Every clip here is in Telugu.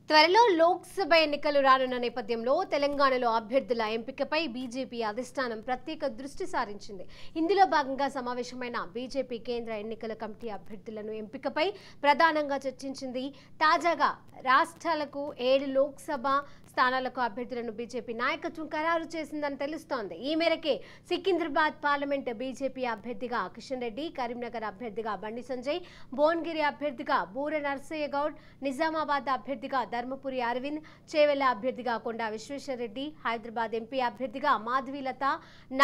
త్వరలో లోక్సభ ఎన్నికలు రానున్న నేపథ్యంలో తెలంగాణలో అభ్యర్థుల ఎంపికపై బీజేపీ అధిష్టానం ప్రత్యేక దృష్టి సారించింది. ఇందులో భాగంగా సమావేశమైన బీజేపీ కేంద్ర ఎన్నికల కమిటీ అభ్యర్థులను ఎంపికపై ప్రధానంగా చర్చించింది. తాజాగా రాష్ట్రాలకు 7 లోక్సభ స్థానాలకు అభ్యర్థులను బీజేపీ నాయకత్వం ఖరారు చేసిందని తెలుస్తోంది. ఈ మేరకే సికింద్రాబాద్ పార్లమెంట్ బీజేపీ అభ్యర్థిగా కిషన్ రెడ్డి, కరీంనగర్ అభ్యర్థిగా బండి సంజయ్, భువనగిరి అభ్యర్థిగా బూర నర్సయ్య గౌడ్, నిజామాబాద్ అభ్యర్థిగా ధర్మపురి అరవింద్, చేవెళ్ల అభ్యర్థిగా కొండా విశ్వేశ్వరరెడ్డి, హైదరాబాద్ ఎంపీ అభ్యర్థిగా మాధవీలత,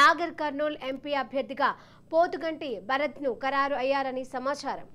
నాగర్ కర్నూల్ ఎంపీ అభ్యర్థిగా పోతుగంటి భరత్ను ఖరారు అయ్యారని సమాచారం.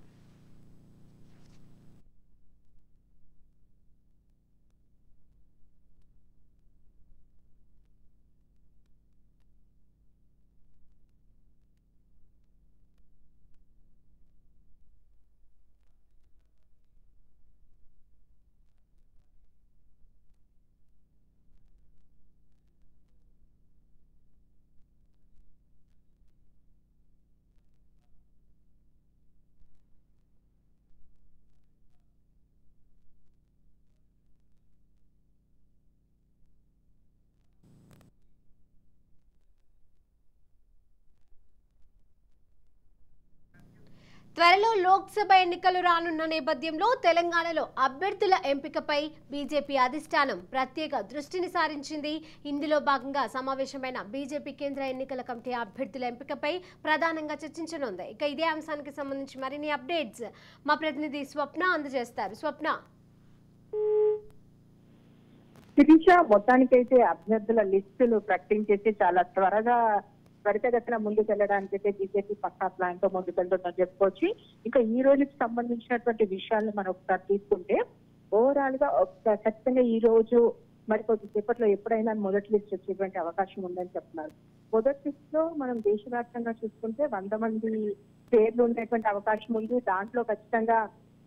త్వరలో లోక్సభ ఎన్నికలు రానున్న నేపథ్యంలో తెలంగాణలో అభ్యర్థుల ఎంపికపై బీజేపీ అధిష్టానం ప్రత్యేక దృష్టిని సారించింది. ఇందులో భాగంగా సమావేశమైన బీజేపీ కేంద్ర ఎన్నికల కమిటీ అభ్యర్థుల ఎంపికపై ప్రధానంగా చర్చించనుంది. ఇక ఇదే అంశానికి సంబంధించి మరిన్ని అప్డేట్స్ మా ప్రతినిధి స్వప్న అందజేస్తారు. స్వప్న, మొత్తానికైతే అభ్యర్థుల లిస్టులు ప్రకటించేసి చాలా త్వరితగతిన ముందుకు వెళ్ళడానికి అయితే బీజేపీ పక్కా ప్లాన్ తో ముందుకెళ్తుందని చెప్పుకోవచ్చు. ఇంకా ఈ రోజుకి సంబంధించినటువంటి విషయాలను మనం ఒకసారి తీసుకుంటే ఓవరాల్ గా ఖచ్చితంగా ఈ రోజు మరి కొద్దిసేపట్లో ఎప్పుడైనా మొదటి లిస్ట్ వచ్చేటువంటి అవకాశం ఉందని చెప్తున్నారు. మొదటి లిస్ట్ లో మనం దేశవ్యాప్తంగా చూసుకుంటే 100 మంది పేర్లు ఉండేటువంటి అవకాశం ఉంది. దాంట్లో ఖచ్చితంగా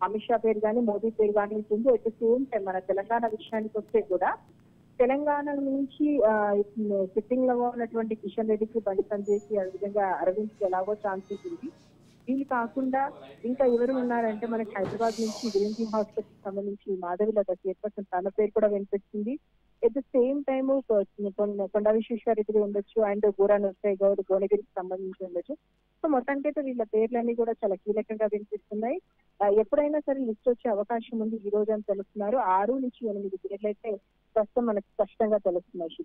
అమిత్ షా పేరు కానీ, మోదీ పేరు కానీ ఉంటుంది. అట్ ద సేమ్ టైం మన తెలంగాణ విషయానికి వస్తే కూడా తెలంగాణ నుంచి సిట్టింగ్ లో ఉన్నటువంటి కిషన్ రెడ్డికి, బండి సంజయ్కి, అదేవిధంగా అరవింద్ కి ఎలాగో ఛాన్సెస్ ఉంది. వీళ్ళు కాకుండా ఇంకా ఎవరు ఉన్నారంటే మనకి హైదరాబాద్ నుంచి గ్రీన్ హాస్పిటల్ కి సంబంధించి మాధవిలత చైర్పర్సన్ తన పేరు కూడా వినిపిస్తుంది. ఎట్ ద సేమ్ టైమ్ కొండా విశ్వేశ్వరరెడ్డి ఉండొచ్చు, అండ్ బూరా నర్సయ్య గౌడ్ భువనగిరికి సంబంధించి ఉండొచ్చు. సో మొత్తానికైతే వీళ్ళ పేర్లన్నీ కూడా చాలా కీలకంగా వినిపిస్తున్నాయి. ఎప్పుడైనా సరే లిస్ట్ వచ్చే అవకాశం ఉంది ఈ రోజు అని తెలుస్తున్నారు. 6 నుంచి 8 పేర్లు అయితే ప్రస్తుతం మనకు స్పష్టంగా తెలుస్తున్నాయి.